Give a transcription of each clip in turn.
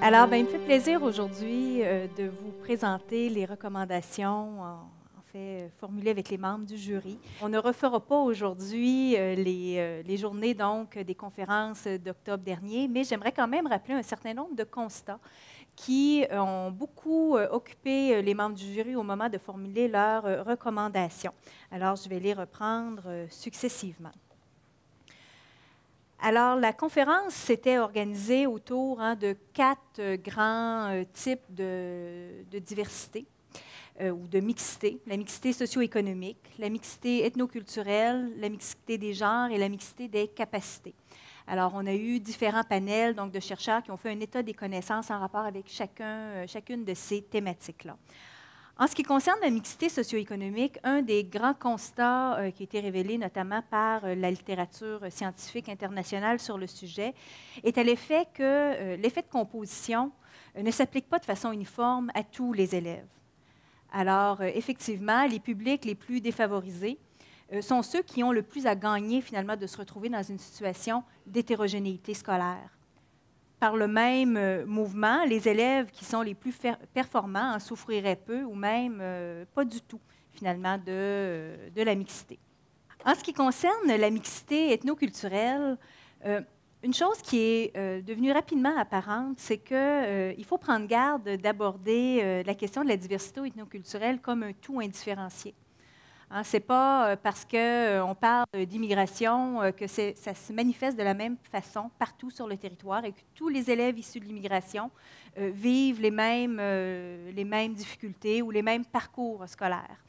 Alors, ben, il me fait plaisir aujourd'hui de vous présenter les recommandations, en fait, formulées avec les membres du jury. On ne refera pas aujourd'hui les journées donc, des conférences d'octobre dernier, mais j'aimerais quand même rappeler un certain nombre de constats qui ont beaucoup occupé les membres du jury au moment de formuler leurs recommandations. Alors, je vais les reprendre successivement. Alors, la conférence s'était organisée autour de quatre grands types de diversité ou de mixité. La mixité socio-économique, la mixité ethnoculturelle, la mixité des genres et la mixité des capacités. Alors, on a eu différents panels donc, de chercheurs qui ont fait un état des connaissances en rapport avec chacune de ces thématiques-là. En ce qui concerne la mixité socio-économique, un des grands constats qui a été révélé notamment par la littérature scientifique internationale sur le sujet est à l'effet que l'effet de composition ne s'applique pas de façon uniforme à tous les élèves. Alors, effectivement, les publics les plus défavorisés sont ceux qui ont le plus à gagner finalement de se retrouver dans une situation d'hétérogénéité scolaire. Par le même mouvement, les élèves qui sont les plus performants en souffriraient peu ou même pas du tout, finalement, de la mixité. En ce qui concerne la mixité ethnoculturelle, une chose qui est devenue rapidement apparente, c'est qu'il faut prendre garde d'aborder la question de la diversité ethnoculturelle comme un tout indifférencié. Ce n'est pas parce qu'on parle d'immigration que ça se manifeste de la même façon partout sur le territoire et que tous les élèves issus de l'immigration vivent les mêmes difficultés ou les mêmes parcours scolaires.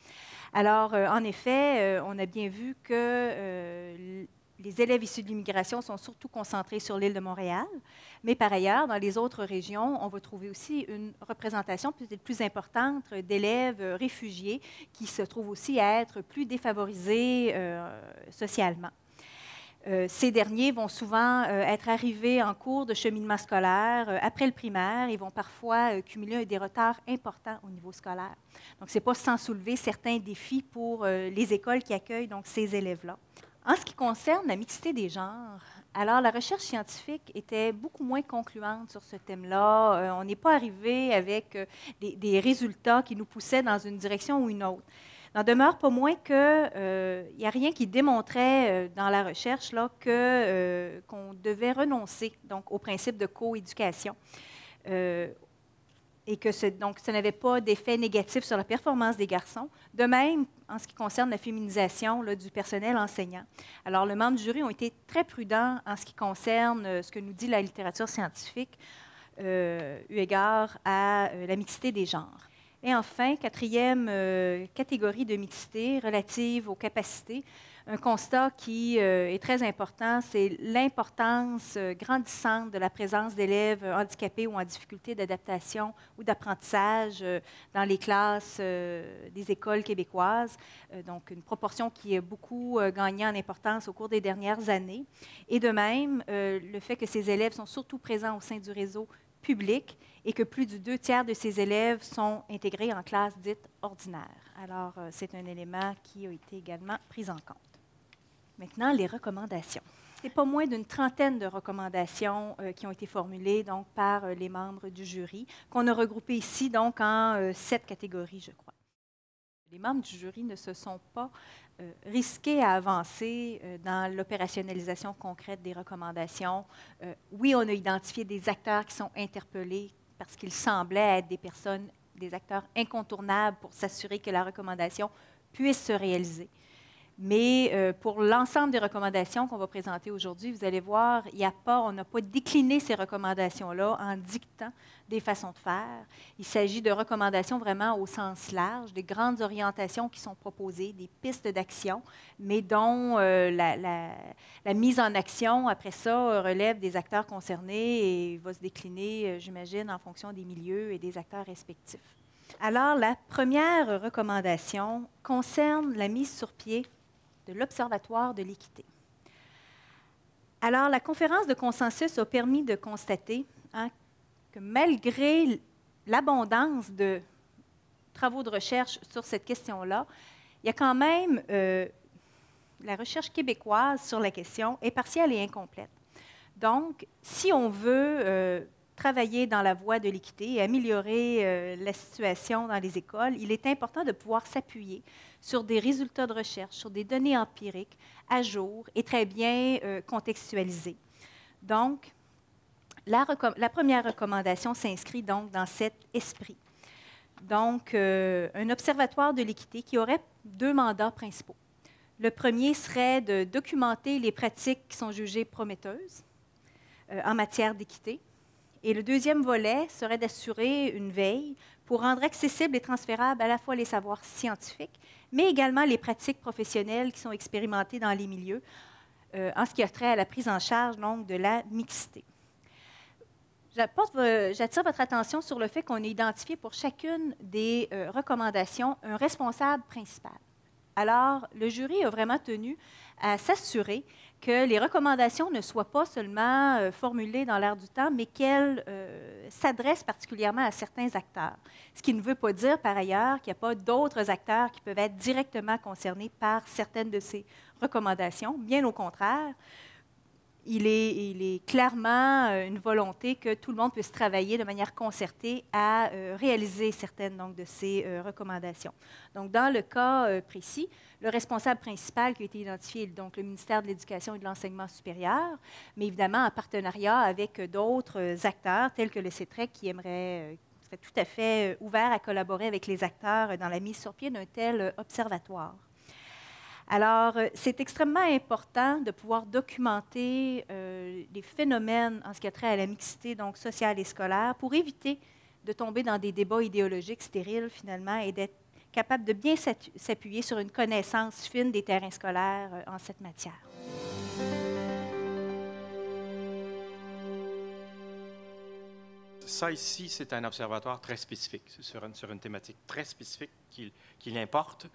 Alors, en effet, on a bien vu que les élèves issus de l'immigration sont surtout concentrés sur l'île de Montréal, mais par ailleurs, dans les autres régions, on va trouver aussi une représentation peut-être plus importante d'élèves réfugiés qui se trouvent aussi à être plus défavorisés socialement. Ces derniers vont souvent être arrivés en cours de cheminement scolaire après le primaire et vont parfois cumuler des retards importants au niveau scolaire. Donc, ce n'est pas sans soulever certains défis pour les écoles qui accueillent donc, ces élèves-là. En ce qui concerne la mixité des genres, alors la recherche scientifique était beaucoup moins concluante sur ce thème-là. On n'est pas arrivé avec des résultats qui nous poussaient dans une direction ou une autre. N'en demeure pas moins qu'il n'y a rien qui démontrait dans la recherche là, qu'on devait renoncer donc, au principe de coéducation. Et que ça n'avait pas d'effet négatif sur la performance des garçons. De même, en ce qui concerne la féminisation là, du personnel enseignant. Alors, les membres du jury ont été très prudents en ce qui concerne ce que nous dit la littérature scientifique, eu égard à la mixité des genres. Et enfin, quatrième catégorie de mixité relative aux capacités, un constat qui est très important, c'est l'importance grandissante de la présence d'élèves handicapés ou en difficulté d'adaptation ou d'apprentissage dans les classes des écoles québécoises. Donc, une proportion qui a beaucoup gagné en importance au cours des dernières années. Et de même, le fait que ces élèves sont surtout présents au sein du réseau public et que plus du 2/3 de ces élèves sont intégrés en classe dite ordinaire. Alors, c'est un élément qui a été également pris en compte. Maintenant, les recommandations. Ce n'est pas moins d'une trentaine de recommandations qui ont été formulées donc, par les membres du jury, qu'on a regroupées ici donc, en 7 catégories, je crois. Les membres du jury ne se sont pas risqués à avancer dans l'opérationnalisation concrète des recommandations. Oui, on a identifié des acteurs qui sont interpellés parce qu'ils semblaient être des acteurs incontournables pour s'assurer que la recommandation puisse se réaliser. Mais pour l'ensemble des recommandations qu'on va présenter aujourd'hui, vous allez voir, on n'a pas décliné ces recommandations-là en dictant des façons de faire. Il s'agit de recommandations vraiment au sens large, des grandes orientations qui sont proposées, des pistes d'action, mais dont la mise en action, après ça, relève des acteurs concernés et va se décliner, j'imagine, en fonction des milieux et des acteurs respectifs. Alors, la première recommandation concerne la mise sur pied de l'Observatoire de l'équité. Alors, la conférence de consensus a permis de constater que malgré l'abondance de travaux de recherche sur cette question-là, il y a quand même la recherche québécoise sur la question est partielle et incomplète. Donc, si on veut travailler dans la voie de l'équité et améliorer la situation dans les écoles, il est important de pouvoir s'appuyer sur des résultats de recherche, sur des données empiriques à jour et très bien contextualisées. Donc, la première recommandation s'inscrit donc dans cet esprit. Donc, un observatoire de l'équité qui aurait 2 mandats principaux. Le premier serait de documenter les pratiques qui sont jugées prometteuses en matière d'équité. Et le deuxième volet serait d'assurer une veille pour rendre accessibles et transférables à la fois les savoirs scientifiques, mais également les pratiques professionnelles qui sont expérimentées dans les milieux, en ce qui a trait à la prise en charge donc, de la mixité. J'attire votre attention sur le fait qu'on a identifié pour chacune des recommandations un responsable principal. Alors, le jury a vraiment tenu à s'assurer que les recommandations ne soient pas seulement formulées dans l'air du temps, mais qu'elles s'adressent particulièrement à certains acteurs. Ce qui ne veut pas dire, par ailleurs, qu'il n'y a pas d'autres acteurs qui peuvent être directement concernés par certaines de ces recommandations. Bien au contraire, il est clairement une volonté que tout le monde puisse travailler de manière concertée à réaliser certaines donc, de ces recommandations. Donc, dans le cas précis, le responsable principal qui a été identifié est donc le ministère de l'Éducation et de l'Enseignement supérieur, mais évidemment en partenariat avec d'autres acteurs tels que le CETREC qui serait tout à fait ouvert à collaborer avec les acteurs dans la mise sur pied d'un tel observatoire. Alors, c'est extrêmement important de pouvoir documenter les phénomènes en ce qui a trait à la mixité donc, sociale et scolaire pour éviter de tomber dans des débats idéologiques stériles, finalement, et d'être capable de bien s'appuyer sur une connaissance fine des terrains scolaires en cette matière. Ça ici, c'est un observatoire très spécifique, sur une thématique très spécifique qu'il importe,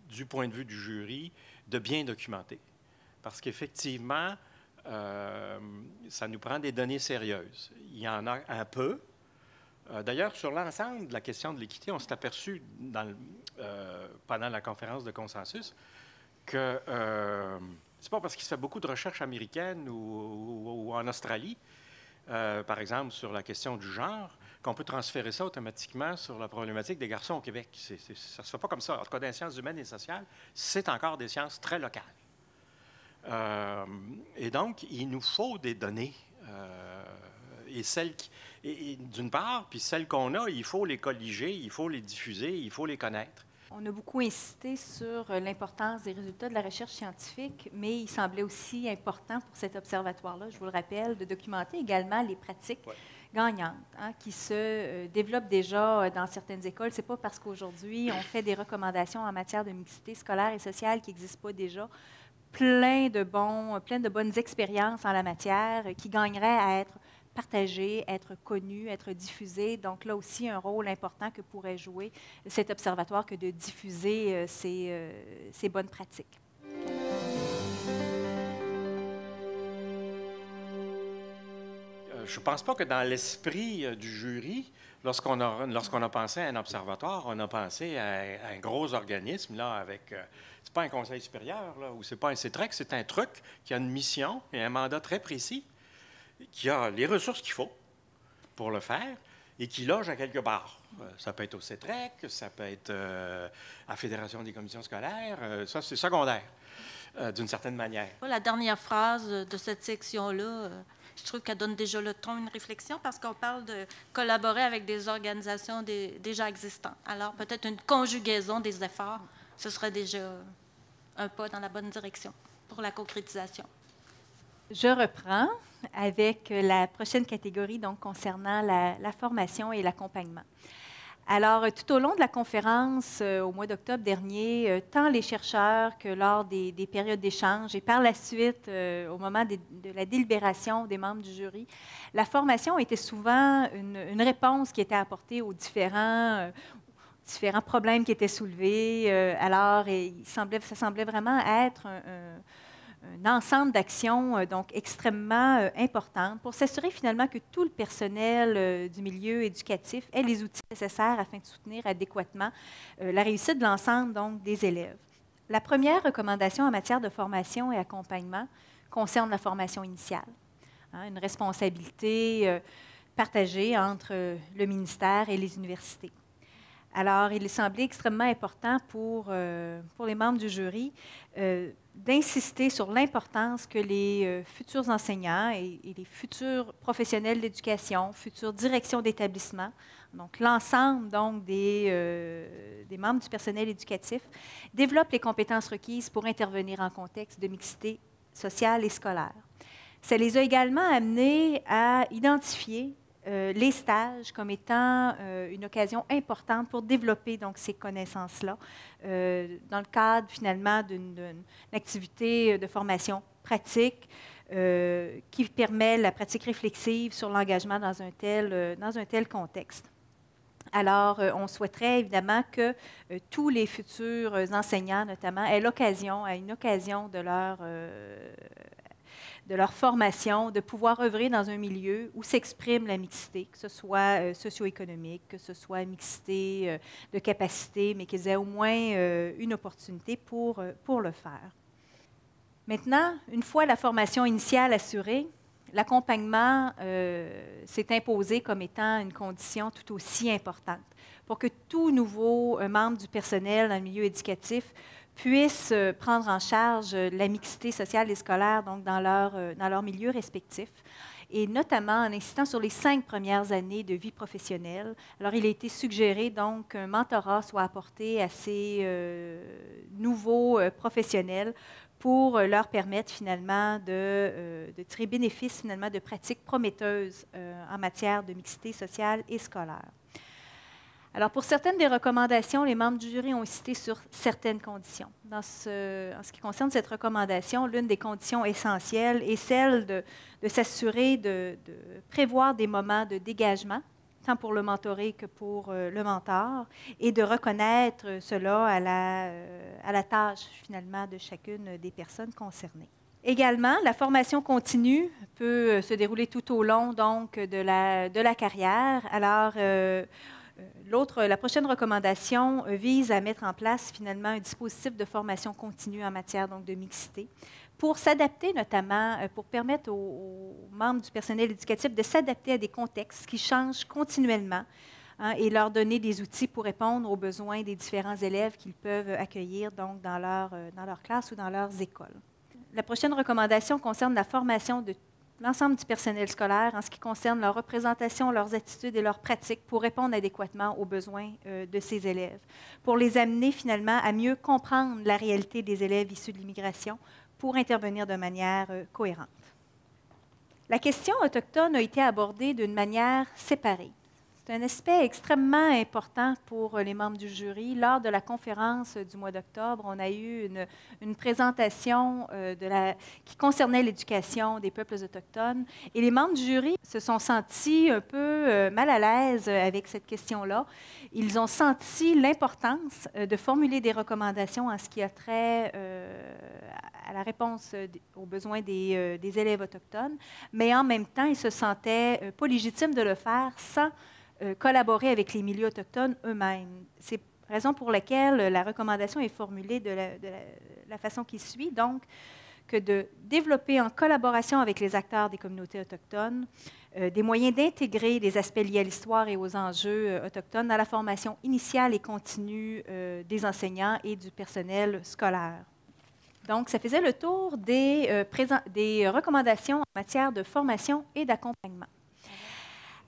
du point de vue du jury, de bien documenter. Parce qu'effectivement, ça nous prend des données sérieuses. Il y en a un peu. D'ailleurs, sur l'ensemble de la question de l'équité, on s'est aperçu pendant la conférence de consensus que c'est pas parce qu'il se fait beaucoup de recherches américaines ou en Australie, par exemple, sur la question du genre, qu'on peut transférer ça automatiquement sur la problématique des garçons au Québec. Ça ne se fait pas comme ça. En tout cas, dans les sciences humaines et sociales, c'est encore des sciences très locales. Et donc, il nous faut des données. Et d'une part, puis celles qu'on a, il faut les colliger, il faut les diffuser, il faut les connaître. On a beaucoup insisté sur l'importance des résultats de la recherche scientifique, mais il semblait aussi important pour cet observatoire-là, je vous le rappelle, de documenter également les pratiques gagnantes qui se développent déjà dans certaines écoles. Ce n'est pas parce qu'aujourd'hui, on fait des recommandations en matière de mixité scolaire et sociale qui n'existent pas déjà. Plein de bonnes expériences en la matière qui gagneraient à être partagées, être connues, être diffusées. Donc là aussi, un rôle important que pourrait jouer cet observatoire que de diffuser ces bonnes pratiques. Je ne pense pas que dans l'esprit du jury, lorsqu'on a pensé à un observatoire, on a pensé à un gros organisme, là, avec... c'est pas un conseil supérieur, là, ou c'est pas un CETREC, c'est un truc qui a une mission et un mandat très précis, qui a les ressources qu'il faut pour le faire et qui loge à quelque part. Ça peut être au CETREC, ça peut être à la Fédération des commissions scolaires, ça, c'est secondaire, d'une certaine manière. La dernière phrase de cette section-là... je trouve qu'elle donne déjà le ton, une réflexion, parce qu'on parle de collaborer avec des organisations déjà existantes. Alors, peut-être une conjugaison des efforts, ce serait déjà un pas dans la bonne direction pour la concrétisation. Je reprends avec la prochaine catégorie, donc concernant la formation et l'accompagnement. Alors, tout au long de la conférence, au mois d'octobre dernier, tant les chercheurs que lors des périodes d'échange et par la suite, au moment de la délibération des membres du jury, la formation était souvent une réponse qui était apportée aux différents problèmes qui étaient soulevés. Alors, ça semblait vraiment être un ensemble d'actions donc extrêmement importantes pour s'assurer finalement que tout le personnel du milieu éducatif ait les outils nécessaires afin de soutenir adéquatement la réussite de l'ensemble donc, des élèves. La première recommandation en matière de formation et accompagnement concerne la formation initiale. hein, une responsabilité partagée entre le ministère et les universités. Alors, il semblait extrêmement important pour les membres du jury d'insister sur l'importance que les futurs enseignants et les futurs professionnels d'éducation, futures directions d'établissement, donc l'ensemble donc, des membres du personnel éducatif, développent les compétences requises pour intervenir en contexte de mixité sociale et scolaire. Ça les a également amenés à identifier les stages comme étant une occasion importante pour développer donc, ces connaissances-là dans le cadre finalement d'une activité de formation pratique qui permet la pratique réflexive sur l'engagement dans un tel contexte. Alors, on souhaiterait évidemment que tous les futurs enseignants, notamment, aient une occasion de leur formation, de pouvoir œuvrer dans un milieu où s'exprime la mixité, que ce soit socio-économique, que ce soit mixité de capacité, mais qu'ils aient au moins une opportunité pour le faire. Maintenant, une fois la formation initiale assurée, l'accompagnement s'est imposé comme étant une condition tout aussi importante pour que tout nouveau membre du personnel dans le milieu éducatif puisse prendre en charge la mixité sociale et scolaire donc dans leur milieu respectif, et notamment en insistant sur les 5 premières années de vie professionnelle. Alors, il a été suggéré donc qu'un mentorat soit apporté à ces nouveaux professionnels pour leur permettre finalement de tirer bénéfice finalement de pratiques prometteuses en matière de mixité sociale et scolaire. Alors, pour certaines des recommandations, les membres du jury ont insisté sur certaines conditions. En ce qui concerne cette recommandation, l'une des conditions essentielles est celle de s'assurer de prévoir des moments de dégagement, tant pour le mentoré que pour le mentor, et de reconnaître cela à la tâche, finalement, de chacune des personnes concernées. Également, la formation continue peut se dérouler tout au long donc, de la carrière. Alors, la prochaine recommandation vise à mettre en place finalement un dispositif de formation continue en matière donc, de mixité pour s'adapter notamment, pour permettre aux membres du personnel éducatif de s'adapter à des contextes qui changent continuellement hein, et leur donner des outils pour répondre aux besoins des différents élèves qu'ils peuvent accueillir donc, dans leur classe ou dans leurs écoles. La prochaine recommandation concerne la formation de l'ensemble du personnel scolaire en ce qui concerne leur représentation, leurs attitudes et leurs pratiques pour répondre adéquatement aux besoins de ces élèves, pour les amener finalement à mieux comprendre la réalité des élèves issus de l'immigration pour intervenir de manière cohérente. La question autochtone a été abordée d'une manière séparée. C'est un aspect extrêmement important pour les membres du jury. Lors de la conférence du mois d'octobre, on a eu une présentation qui concernait l'éducation des peuples autochtones. Et les membres du jury se sont sentis un peu mal à l'aise avec cette question-là. Ils ont senti l'importance de formuler des recommandations en ce qui a trait à la réponse aux besoins des élèves autochtones, mais en même temps, ils se sentaient pas légitimes de le faire sans collaborer avec les milieux autochtones eux-mêmes. C'est la raison pour laquelle la recommandation est formulée de la façon qui suit, donc que de développer en collaboration avec les acteurs des communautés autochtones des moyens d'intégrer des aspects liés à l'histoire et aux enjeux autochtones dans la formation initiale et continue des enseignants et du personnel scolaire. Donc, ça faisait le tour des recommandations en matière de formation et d'accompagnement.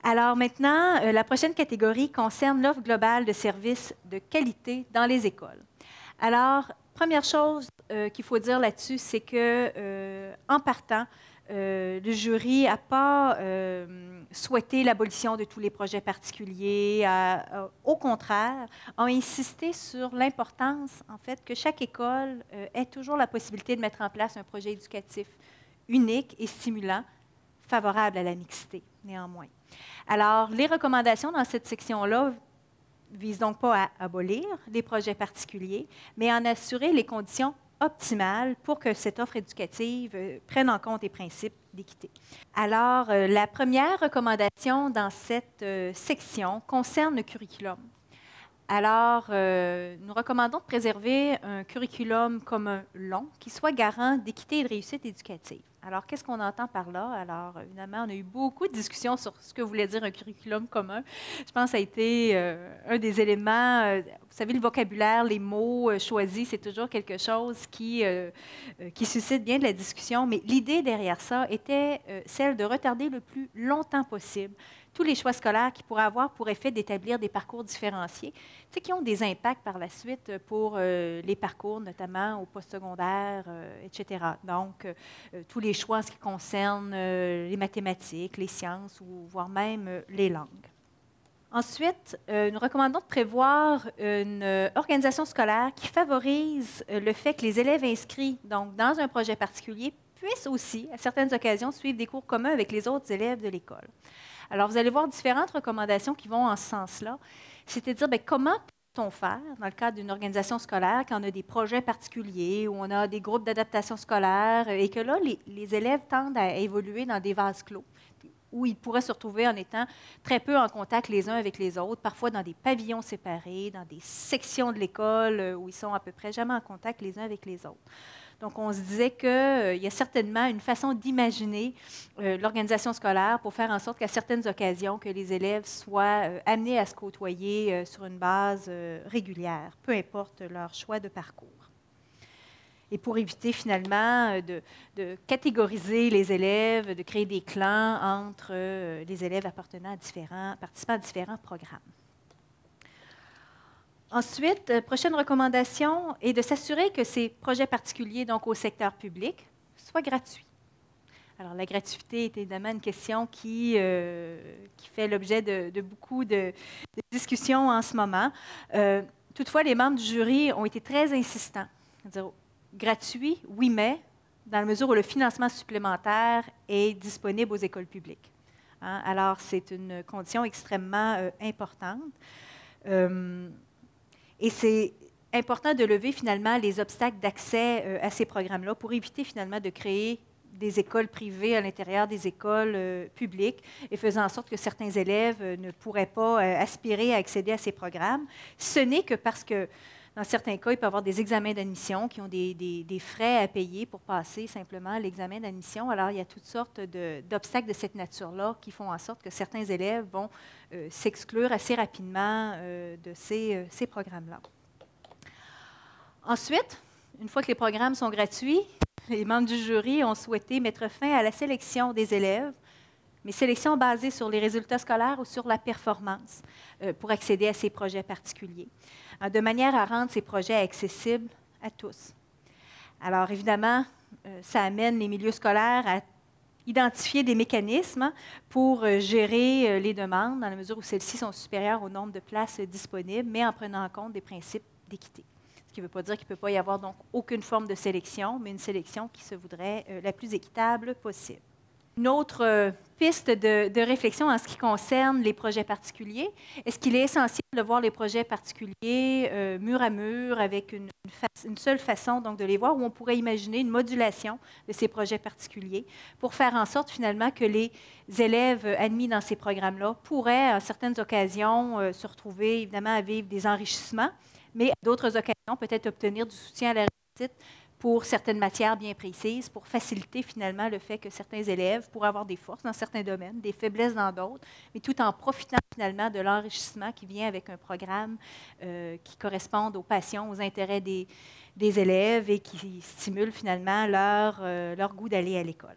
Alors maintenant, la prochaine catégorie concerne l'offre globale de services de qualité dans les écoles. Alors, première chose qu'il faut dire là-dessus, c'est que, en partant, le jury n'a pas souhaité l'abolition de tous les projets particuliers. Au contraire, a insisté sur l'importance, en fait, que chaque école ait toujours la possibilité de mettre en place un projet éducatif unique et stimulant, favorable à la mixité, néanmoins. Alors, les recommandations dans cette section-là ne visent donc pas à abolir les projets particuliers, mais à en assurer les conditions optimales pour que cette offre éducative prenne en compte les principes d'équité. Alors, la première recommandation dans cette section concerne le curriculum. Alors, nous recommandons de préserver un curriculum commun long qui soit garant d'équité et de réussite éducative. Alors, qu'est-ce qu'on entend par là? Alors, évidemment, on a eu beaucoup de discussions sur ce que voulait dire un curriculum commun. Je pense que ça a été un des éléments. Vous savez, le vocabulaire, les mots choisis, c'est toujours quelque chose qui suscite bien de la discussion. Mais l'idée derrière ça était celle de retarder le plus longtemps possible tous les choix scolaires qui pourraient avoir pour effet d'établir des parcours différenciés, qui ont des impacts par la suite pour les parcours, notamment au postsecondaire, etc. Donc, tous les choix en ce qui concerne les mathématiques, les sciences ou voire même les langues. Ensuite, nous recommandons de prévoir une organisation scolaire qui favorise le fait que les élèves inscrits donc, dans un projet particulier puissent aussi, à certaines occasions, suivre des cours communs avec les autres élèves de l'école. Alors, vous allez voir différentes recommandations qui vont en ce sens-là. C'est-à-dire, bien, comment peut-on faire dans le cadre d'une organisation scolaire quand on a des projets particuliers ou on a des groupes d'adaptation scolaire et que là, les élèves tendent à évoluer dans des vases clos où ils pourraient se retrouver en étant très peu en contact les uns avec les autres, parfois dans des pavillons séparés, dans des sections de l'école où ils sont à peu près jamais en contact les uns avec les autres. Donc, on se disait qu'il y a certainement une façon d'imaginer l'organisation scolaire pour faire en sorte qu'à certaines occasions, que les élèves soient amenés à se côtoyer sur une base régulière, peu importe leur choix de parcours. Et pour éviter finalement de catégoriser les élèves, de créer des clans entre les élèves participant à différents programmes. Ensuite, prochaine recommandation est de s'assurer que ces projets particuliers, donc au secteur public, soient gratuits. Alors, la gratuité est évidemment une question qui fait l'objet de beaucoup de discussions en ce moment. Toutefois, les membres du jury ont été très insistants. C'est-à-dire, gratuit, oui, mais dans la mesure où le financement supplémentaire est disponible aux écoles publiques. Hein? Alors, c'est une condition extrêmement importante. Et c'est important de lever finalement les obstacles d'accès à ces programmes-là pour éviter finalement de créer des écoles privées à l'intérieur des écoles publiques et faisant en sorte que certains élèves ne pourraient pas aspirer à accéder à ces programmes. Ce n'est que parce que, dans certains cas, il peut y avoir des examens d'admission qui ont des frais à payer pour passer simplement l'examen d'admission. Alors, il y a toutes sortes d'obstacles de cette nature-là qui font en sorte que certains élèves vont s'exclure assez rapidement de ces programmes-là. Ensuite, une fois que les programmes sont gratuits, les membres du jury ont souhaité mettre fin à la sélection des élèves, mais sélection basée sur les résultats scolaires ou sur la performance pour accéder à ces projets particuliers, de manière à rendre ces projets accessibles à tous. Alors, évidemment, ça amène les milieux scolaires à identifier des mécanismes pour gérer les demandes dans la mesure où celles-ci sont supérieures au nombre de places disponibles, mais en prenant en compte des principes d'équité. Ce qui ne veut pas dire qu'il ne peut pas y avoir donc aucune forme de sélection, mais une sélection qui se voudrait la plus équitable possible. Une autre piste de réflexion en ce qui concerne les projets particuliers, est-ce qu'il est essentiel de voir les projets particuliers mur à mur avec une seule façon donc, de les voir, où on pourrait imaginer une modulation de ces projets particuliers pour faire en sorte finalement que les élèves admis dans ces programmes-là pourraient, à certaines occasions, se retrouver évidemment à vivre des enrichissements, mais à d'autres occasions, peut-être obtenir du soutien à la réussite pour certaines matières bien précises, pour faciliter finalement le fait que certains élèves pourraient avoir des forces dans certains domaines, des faiblesses dans d'autres, mais tout en profitant finalement de l'enrichissement qui vient avec un programme qui corresponde aux passions, aux intérêts des élèves et qui stimule finalement leur goût d'aller à l'école.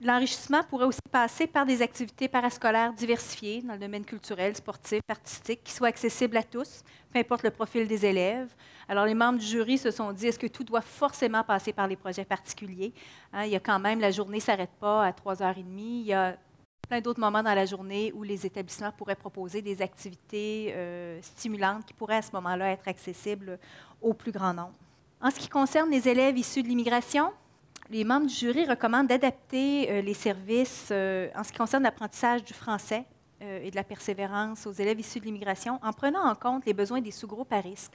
L'enrichissement pourrait aussi passer par des activités parascolaires diversifiées dans le domaine culturel, sportif, artistique, qui soient accessibles à tous, peu importe le profil des élèves. Alors, les membres du jury se sont dit, est-ce que tout doit forcément passer par les projets particuliers? Hein, il y a quand même, la journée ne s'arrête pas à 3h30. Il y a plein d'autres moments dans la journée où les établissements pourraient proposer des activités stimulantes qui pourraient à ce moment-là être accessibles au plus grand nombre. En ce qui concerne les élèves issus de l'immigration, les membres du jury recommandent d'adapter les services en ce qui concerne l'apprentissage du français et de la persévérance aux élèves issus de l'immigration en prenant en compte les besoins des sous-groupes à risque.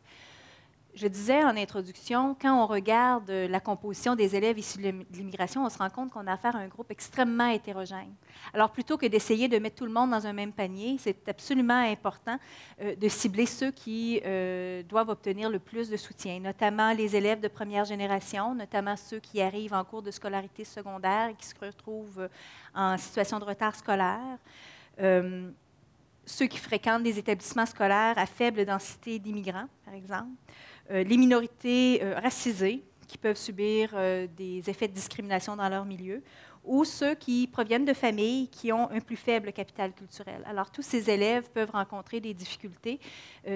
Je disais en introduction, quand on regarde la composition des élèves issus de l'immigration, on se rend compte qu'on a affaire à un groupe extrêmement hétérogène. Alors, plutôt que d'essayer de mettre tout le monde dans un même panier, c'est absolument important de cibler ceux qui doivent obtenir le plus de soutien, notamment les élèves de première génération, notamment ceux qui arrivent en cours de scolarité secondaire et qui se retrouvent en situation de retard scolaire. Ceux qui fréquentent des établissements scolaires à faible densité d'immigrants, par exemple. Les minorités racisées qui peuvent subir des effets de discrimination dans leur milieu, ou ceux qui proviennent de familles qui ont un plus faible capital culturel. Alors, tous ces élèves peuvent rencontrer des difficultés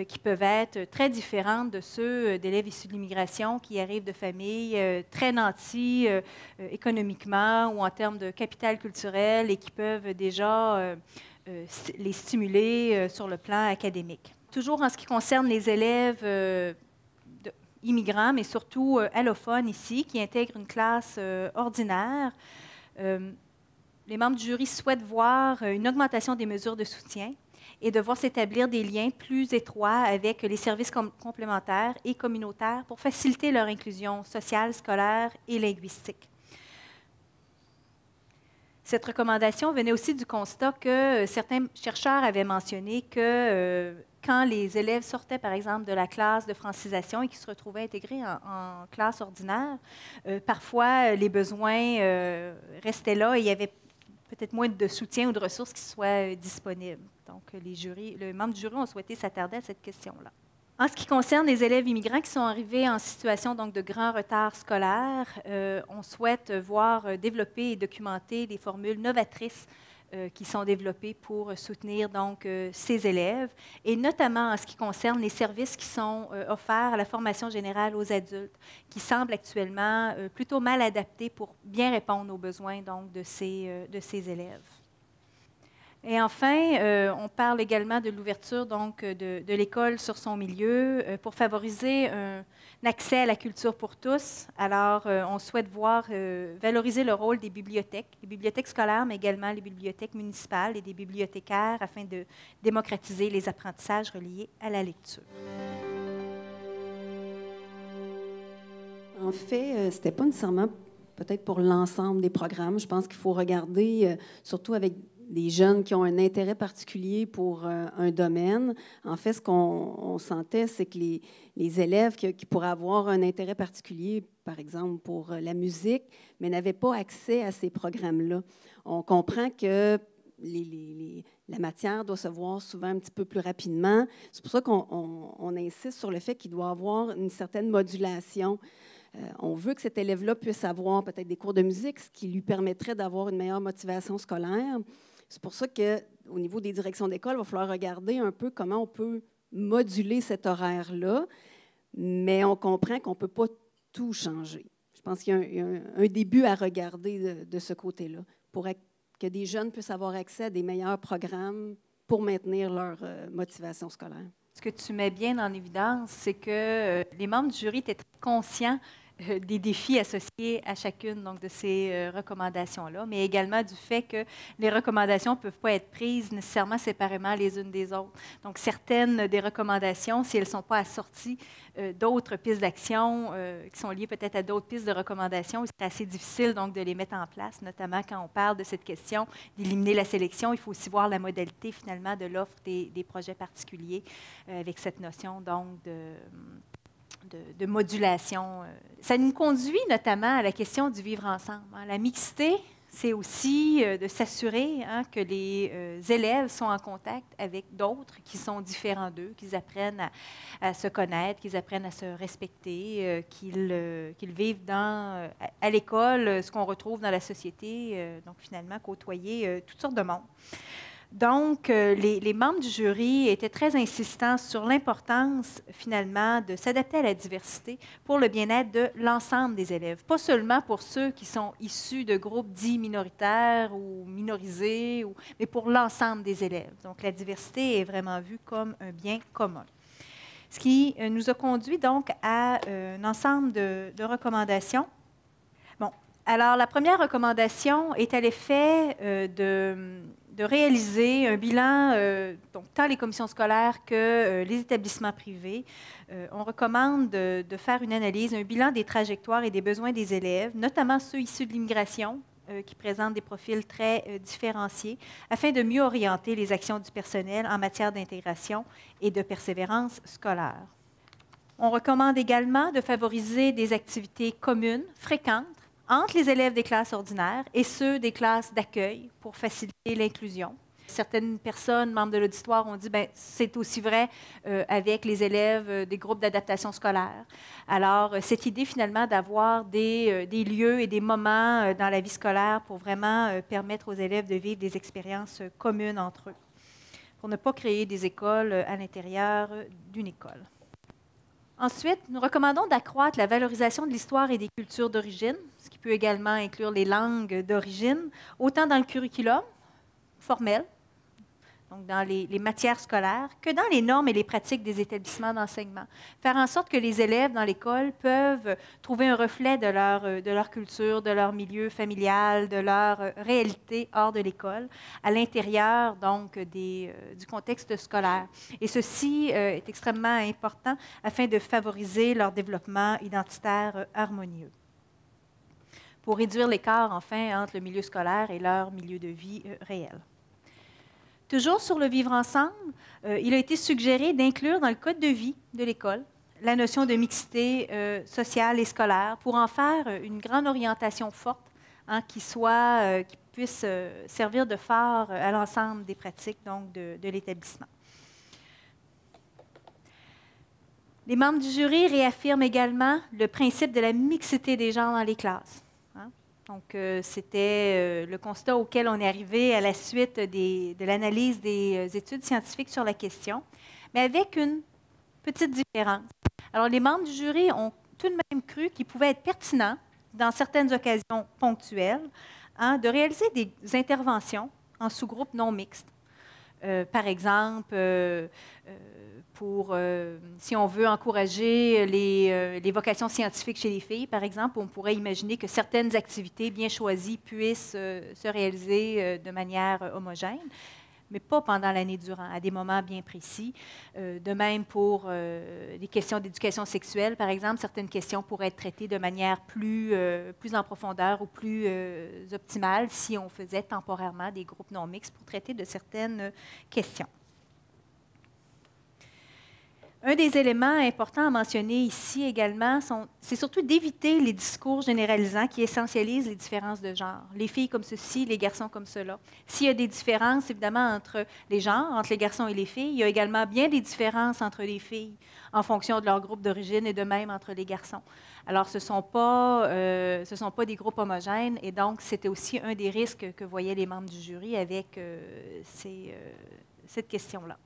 qui peuvent être très différentes de ceux d'élèves issus de l'immigration qui arrivent de familles très nanties économiquement ou en termes de capital culturel et qui peuvent déjà les stimuler sur le plan académique. Toujours en ce qui concerne les élèves immigrants, mais surtout allophones ici, qui intègrent une classe ordinaire. Les membres du jury souhaitent voir une augmentation des mesures de soutien et de voir s'établir des liens plus étroits avec les services complémentaires et communautaires pour faciliter leur inclusion sociale, scolaire et linguistique. Cette recommandation venait aussi du constat que certains chercheurs avaient mentionné que quand les élèves sortaient, par exemple, de la classe de francisation et qui se retrouvaient intégrés en classe ordinaire, parfois les besoins restaient là et il y avait peut-être moins de soutien ou de ressources qui soient disponibles. Donc, les membres du jury ont souhaité s'attarder à cette question-là. En ce qui concerne les élèves immigrants qui sont arrivés en situation donc, de grand retard scolaire, on souhaite voir développer et documenter des formules novatrices qui sont développées pour soutenir donc, ces élèves, et notamment en ce qui concerne les services qui sont offerts à la formation générale aux adultes, qui semblent actuellement plutôt mal adaptés pour bien répondre aux besoins donc, de ces élèves. Et enfin, on parle également de l'ouverture donc, de l'école sur son milieu pour favoriser un accès à la culture pour tous. Alors, on souhaite voir valoriser le rôle des bibliothèques scolaires, mais également les bibliothèques municipales et des bibliothécaires afin de démocratiser les apprentissages reliés à la lecture. En fait, ce n'était pas nécessairement peut-être pour l'ensemble des programmes. Je pense qu'il faut regarder, surtout avec des jeunes qui ont un intérêt particulier pour un domaine. En fait, ce qu'on sentait, c'est que les élèves qui pourraient avoir un intérêt particulier, par exemple pour la musique, mais n'avaient pas accès à ces programmes-là. On comprend que la matière doit se voir souvent un petit peu plus rapidement. C'est pour ça qu'on insiste sur le fait qu'il doit avoir une certaine modulation. On veut que cet élève-là puisse avoir peut-être des cours de musique, ce qui lui permettrait d'avoir une meilleure motivation scolaire. C'est pour ça qu'au niveau des directions d'école, il va falloir regarder un peu comment on peut moduler cet horaire-là, mais on comprend qu'on ne peut pas tout changer. Je pense qu'il y a un début à regarder de ce côté-là, pour que des jeunes puissent avoir accès à des meilleurs programmes pour maintenir leur motivation scolaire. Ce que tu mets bien en évidence, c'est que les membres du jury étaient très conscients des défis associés à chacune donc, de ces recommandations-là, mais également du fait que les recommandations ne peuvent pas être prises nécessairement séparément les unes des autres. Donc, certaines des recommandations, si elles ne sont pas assorties d'autres pistes d'action qui sont liées peut-être à d'autres pistes de recommandations, c'est assez difficile donc, de les mettre en place, notamment quand on parle de cette question d'éliminer la sélection. Il faut aussi voir la modalité finalement de l'offre des projets particuliers avec cette notion donc de modulation. Ça nous conduit notamment à la question du vivre ensemble. La mixité, c'est aussi de s'assurer que les élèves sont en contact avec d'autres qui sont différents d'eux, qu'ils apprennent à se connaître, qu'ils apprennent à se respecter, qu'ils vivent à l'école ce qu'on retrouve dans la société, donc finalement côtoyer toutes sortes de monde. Donc, les membres du jury étaient très insistants sur l'importance, finalement, de s'adapter à la diversité pour le bien-être de l'ensemble des élèves, pas seulement pour ceux qui sont issus de groupes dits minoritaires ou minorisés, mais pour l'ensemble des élèves. Donc, la diversité est vraiment vue comme un bien commun. Ce qui nous a conduit donc à un ensemble de recommandations. Bon, alors, la première recommandation est à l'effet de de réaliser un bilan, donc tant les commissions scolaires que les établissements privés. On recommande de faire une analyse, un bilan des trajectoires et des besoins des élèves, notamment ceux issus de l'immigration, qui présentent des profils très différenciés, afin de mieux orienter les actions du personnel en matière d'intégration et de persévérance scolaire. On recommande également de favoriser des activités communes, fréquentes, entre les élèves des classes ordinaires et ceux des classes d'accueil pour faciliter l'inclusion. Certaines personnes, membres de l'auditoire, ont dit que c'est aussi vrai avec les élèves des groupes d'adaptation scolaire. Alors, cette idée finalement d'avoir des lieux et des moments dans la vie scolaire pour vraiment permettre aux élèves de vivre des expériences communes entre eux, pour ne pas créer des écoles à l'intérieur d'une école. Ensuite, nous recommandons d'accroître la valorisation de l'histoire et des cultures d'origine, ce qui peut également inclure les langues d'origine, autant dans le curriculum formel, donc dans les matières scolaires, que dans les normes et les pratiques des établissements d'enseignement. Faire en sorte que les élèves dans l'école peuvent trouver un reflet de leur culture, de leur milieu familial, de leur réalité hors de l'école, à l'intérieur donc du contexte scolaire. Et ceci est extrêmement important afin de favoriser leur développement identitaire harmonieux, pour réduire l'écart, enfin, entre le milieu scolaire et leur milieu de vie réel. Toujours sur le vivre ensemble, il a été suggéré d'inclure dans le code de vie de l'école la notion de mixité sociale et scolaire pour en faire une grande orientation forte qui puisse servir de phare à l'ensemble des pratiques donc, de l'établissement. Les membres du jury réaffirment également le principe de la mixité des genres dans les classes. Donc, c'était le constat auquel on est arrivé à la suite de l'analyse des études scientifiques sur la question, mais avec une petite différence. Alors, les membres du jury ont tout de même cru qu'il pouvait être pertinent, dans certaines occasions ponctuelles, de réaliser des interventions en sous-groupes non mixtes. Par exemple, si on veut encourager les vocations scientifiques chez les filles, par exemple, on pourrait imaginer que certaines activités bien choisies puissent se réaliser de manière homogène, mais pas pendant l'année durant, à des moments bien précis. De même pour les questions d'éducation sexuelle, par exemple, certaines questions pourraient être traitées de manière plus en profondeur ou plus optimale si on faisait temporairement des groupes non mixtes pour traiter de certaines questions. Un des éléments importants à mentionner ici également, c'est surtout d'éviter les discours généralisants qui essentialisent les différences de genre. Les filles comme ceci, les garçons comme cela. S'il y a des différences, évidemment, entre les genres, entre les garçons et les filles, il y a également bien des différences entre les filles en fonction de leur groupe d'origine et de même entre les garçons. Alors, ce ne sont pas des groupes homogènes et donc c'était aussi un des risques que voyaient les membres du jury avec cette question-là.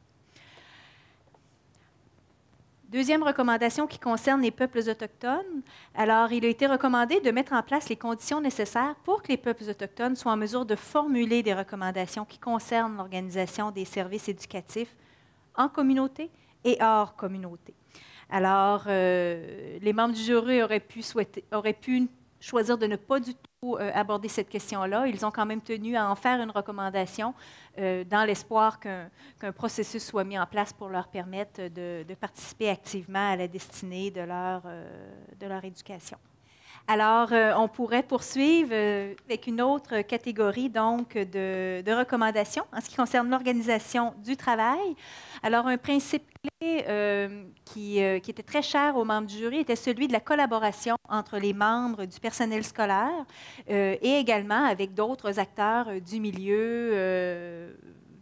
Deuxième recommandation qui concerne les peuples autochtones. Alors, il a été recommandé de mettre en place les conditions nécessaires pour que les peuples autochtones soient en mesure de formuler des recommandations qui concernent l'organisation des services éducatifs en communauté et hors communauté. Alors, les membres du jury auraient pu choisir de ne pas du tout aborder cette question-là. Ils ont quand même tenu à en faire une recommandation dans l'espoir qu'un processus soit mis en place pour leur permettre de participer activement à la destinée de leur éducation. Alors, on pourrait poursuivre avec une autre catégorie donc, de recommandations en ce qui concerne l'organisation du travail. Alors, un principe clé qui était très cher aux membres du jury était celui de la collaboration entre les membres du personnel scolaire et également avec d'autres acteurs du milieu,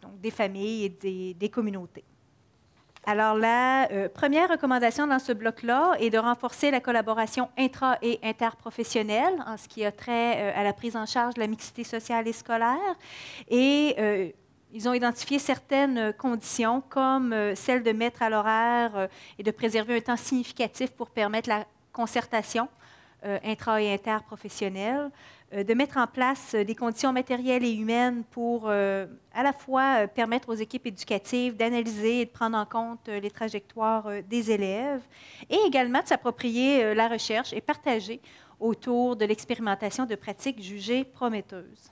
donc des familles et des communautés. Alors, la première recommandation dans ce bloc-là est de renforcer la collaboration intra- et interprofessionnelle en ce qui a trait à la prise en charge de la mixité sociale et scolaire. Et ils ont identifié certaines conditions, comme celle de mettre à l'horaire et de préserver un temps significatif pour permettre la concertation intra- et interprofessionnelle, de mettre en place des conditions matérielles et humaines pour à la fois permettre aux équipes éducatives d'analyser et de prendre en compte les trajectoires des élèves, et également de s'approprier la recherche et partager autour de l'expérimentation de pratiques jugées prometteuses.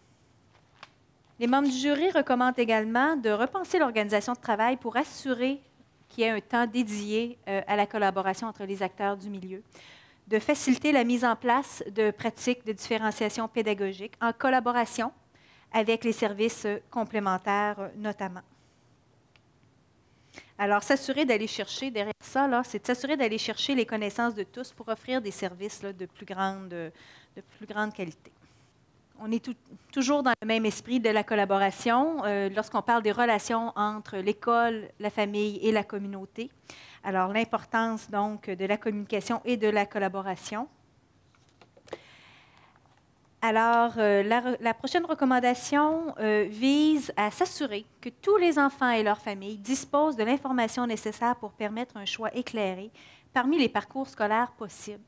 Les membres du jury recommandent également de repenser l'organisation de travail pour assurer qu'il y ait un temps dédié à la collaboration entre les acteurs du milieu, de faciliter la mise en place de pratiques de différenciation pédagogique en collaboration avec les services complémentaires notamment. Alors, s'assurer d'aller chercher, derrière ça, c'est de s'assurer d'aller chercher les connaissances de tous pour offrir des services de plus grande qualité. On est toujours dans le même esprit de la collaboration lorsqu'on parle des relations entre l'école, la famille et la communauté. Alors, l'importance donc de la communication et de la collaboration. Alors, la prochaine recommandation vise à s'assurer que tous les enfants et leurs familles disposent de l'information nécessaire pour permettre un choix éclairé parmi les parcours scolaires possibles.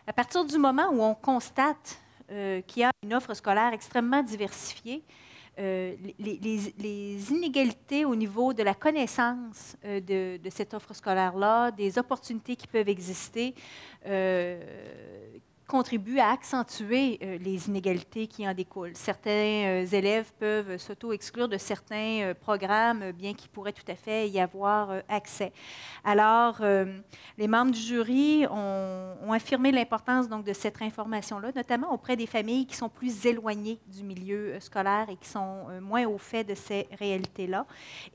À partir du moment où on constate qu'il y a une offre scolaire extrêmement diversifiée, les inégalités au niveau de la connaissance de cette offre scolaire-là, des opportunités qui peuvent exister, contribuent à accentuer les inégalités qui en découlent. Certains élèves peuvent s'auto-exclure de certains programmes, bien qu'il pourrait tout à fait y avoir accès. Alors, les membres du jury ont affirmé l'importance donc de cette information-là, notamment auprès des familles qui sont plus éloignées du milieu scolaire et qui sont moins au fait de ces réalités-là,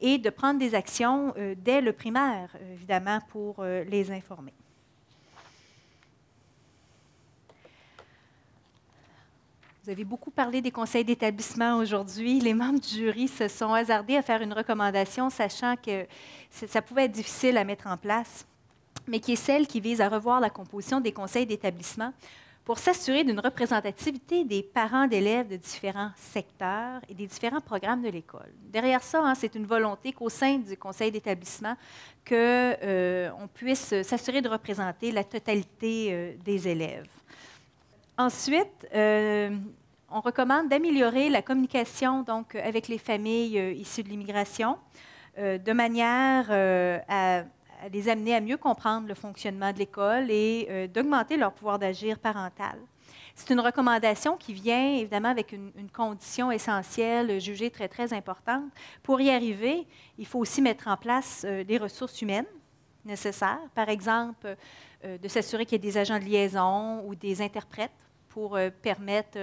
et de prendre des actions dès le primaire, évidemment, pour les informer. Vous avez beaucoup parlé des conseils d'établissement aujourd'hui. Les membres du jury se sont hasardés à faire une recommandation, sachant que ça pouvait être difficile à mettre en place, mais qui est celle qui vise à revoir la composition des conseils d'établissement pour s'assurer d'une représentativité des parents d'élèves de différents secteurs et des différents programmes de l'école. Derrière ça, c'est une volonté qu'au sein du conseil d'établissement, qu'on puisse s'assurer de représenter la totalité des élèves. Ensuite, on recommande d'améliorer la communication donc, avec les familles issues de l'immigration de manière à les amener à mieux comprendre le fonctionnement de l'école et d'augmenter leur pouvoir d'agir parental. C'est une recommandation qui vient évidemment avec une condition essentielle jugée très, très importante. Pour y arriver, il faut aussi mettre en place les ressources humaines nécessaires, par exemple, de s'assurer qu'il y ait des agents de liaison ou des interprètes pour permettre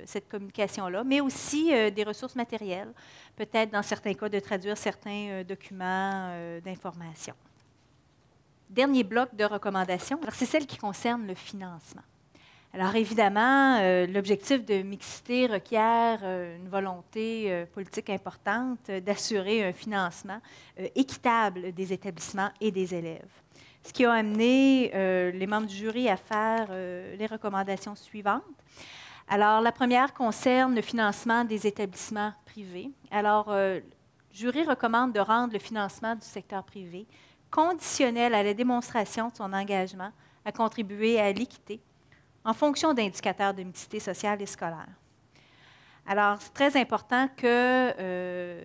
cette communication-là, mais aussi des ressources matérielles, peut-être dans certains cas de traduire certains documents d'information. Dernier bloc de recommandations, c'est celle qui concerne le financement. Alors évidemment, l'objectif de mixité requiert une volonté politique importante d'assurer un financement équitable des établissements et des élèves. Ce qui a amené les membres du jury à faire les recommandations suivantes. Alors, la première concerne le financement des établissements privés. Alors, le jury recommande de rendre le financement du secteur privé conditionnel à la démonstration de son engagement à contribuer à l'équité en fonction d'indicateurs de mixité sociale et scolaire. Alors, c'est très important que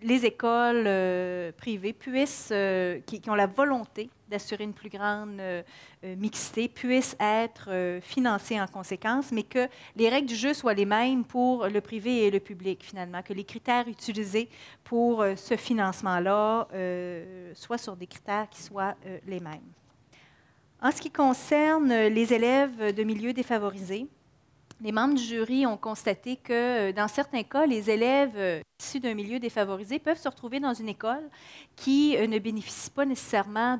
les écoles privées puissent, qui ont la volonté d'assurer une plus grande mixité, puissent être financées en conséquence, mais que les règles du jeu soient les mêmes pour le privé et le public, finalement, que les critères utilisés pour ce financement-là soient sur des critères qui soient les mêmes. En ce qui concerne les élèves de milieux défavorisés, les membres du jury ont constaté que, dans certains cas, les élèves issus d'un milieu défavorisé peuvent se retrouver dans une école qui ne bénéficie pas nécessairement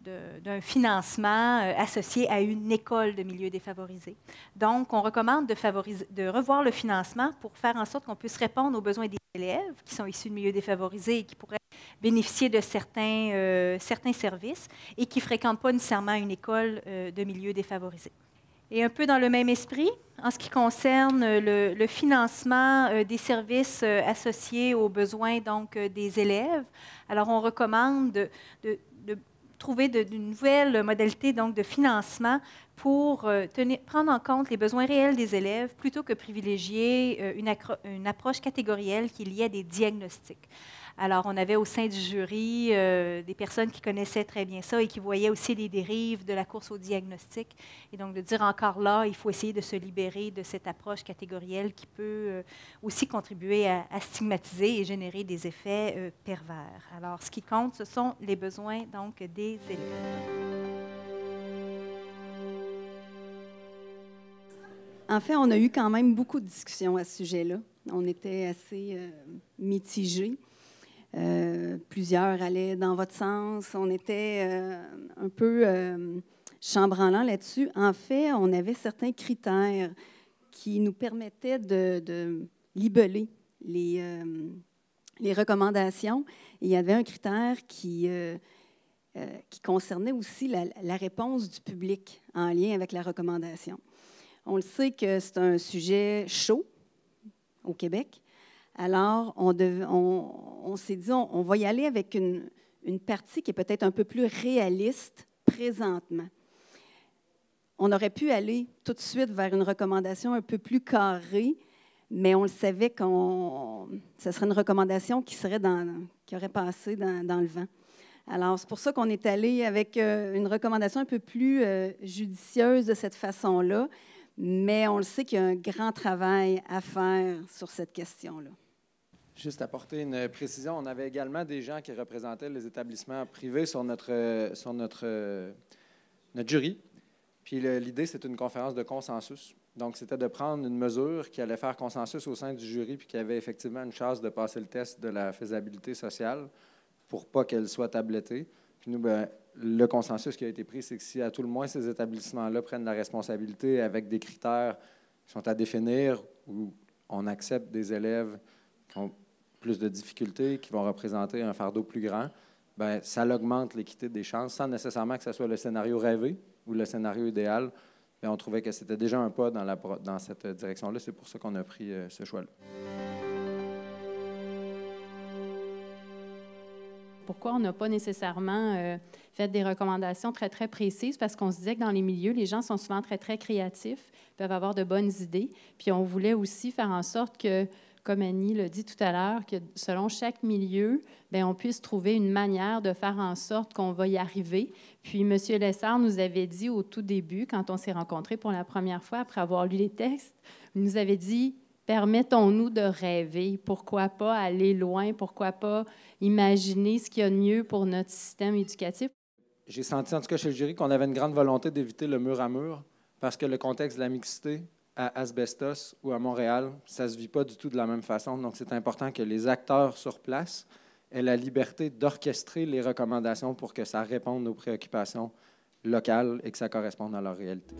d'un financement associé à une école de milieu défavorisé. Donc, on recommande de revoir le financement pour faire en sorte qu'on puisse répondre aux besoins des élèves qui sont issus de milieux défavorisés et qui pourraient bénéficier de certains services et qui ne fréquentent pas nécessairement une école de milieu défavorisé. Et un peu dans le même esprit, en ce qui concerne le financement des services associés aux besoins donc, des élèves, alors on recommande de trouver de nouvelles modalités donc, de financement pour prendre en compte les besoins réels des élèves plutôt que privilégier une approche catégorielle qui est liée à des diagnostics. Alors, on avait au sein du jury des personnes qui connaissaient très bien ça et qui voyaient aussi les dérives de la course au diagnostic. Et donc, de dire encore là, il faut essayer de se libérer de cette approche catégorielle qui peut aussi contribuer à stigmatiser et générer des effets pervers. Alors, ce qui compte, ce sont les besoins donc des élèves. En fait, on a eu quand même beaucoup de discussions à ce sujet-là. On était assez mitigés. Plusieurs allaient dans votre sens. On était un peu chambranlant là-dessus. En fait, on avait certains critères qui nous permettaient de libeller les recommandations. Et il y avait un critère qui concernait aussi la réponse du public en lien avec la recommandation. On le sait que c'est un sujet chaud au Québec. Alors, on s'est dit, on va y aller avec une partie qui est peut-être un peu plus réaliste présentement. On aurait pu aller tout de suite vers une recommandation un peu plus carrée, mais on le savait que ce serait une recommandation qui aurait passé dans le vent. Alors, c'est pour ça qu'on est allé avec une recommandation un peu plus judicieuse de cette façon-là, mais on le sait qu'il y a un grand travail à faire sur cette question-là. Juste apporter une précision, on avait également des gens qui représentaient les établissements privés sur notre jury. Puis l'idée, c'est une conférence de consensus. Donc, c'était de prendre une mesure qui allait faire consensus au sein du jury puis qui avait effectivement une chance de passer le test de la faisabilité sociale pour pas qu'elle soit tablettée. Puis nous, le consensus qui a été pris, c'est que si à tout le moins ces établissements-là prennent la responsabilité avec des critères qui sont à définir, où on accepte des élèves qui ont plus de difficultés, qui vont représenter un fardeau plus grand, bien, ça augmente l'équité des chances, sans nécessairement que ce soit le scénario rêvé ou le scénario idéal. Bien, on trouvait que c'était déjà un pas dans cette direction-là. C'est pour ça qu'on a pris ce choix-là. Pourquoi on n'a pas nécessairement fait des recommandations très, très précises? Parce qu'on se disait que dans les milieux, les gens sont souvent très, très créatifs, peuvent avoir de bonnes idées. Puis on voulait aussi faire en sorte que, comme Annie l'a dit tout à l'heure, que selon chaque milieu, bien, on puisse trouver une manière de faire en sorte qu'on va y arriver. Puis M. Lessard nous avait dit au tout début, quand on s'est rencontrés pour la première fois, après avoir lu les textes, il nous avait dit... Permettons-nous de rêver. Pourquoi pas aller loin? Pourquoi pas imaginer ce qu'il y a de mieux pour notre système éducatif? J'ai senti, en tout cas chez le jury, qu'on avait une grande volonté d'éviter le mur à mur parce que le contexte de la mixité à Asbestos ou à Montréal, ça ne se vit pas du tout de la même façon. Donc, c'est important que les acteurs sur place aient la liberté d'orchestrer les recommandations pour que ça réponde aux préoccupations locales et que ça corresponde à leur réalité.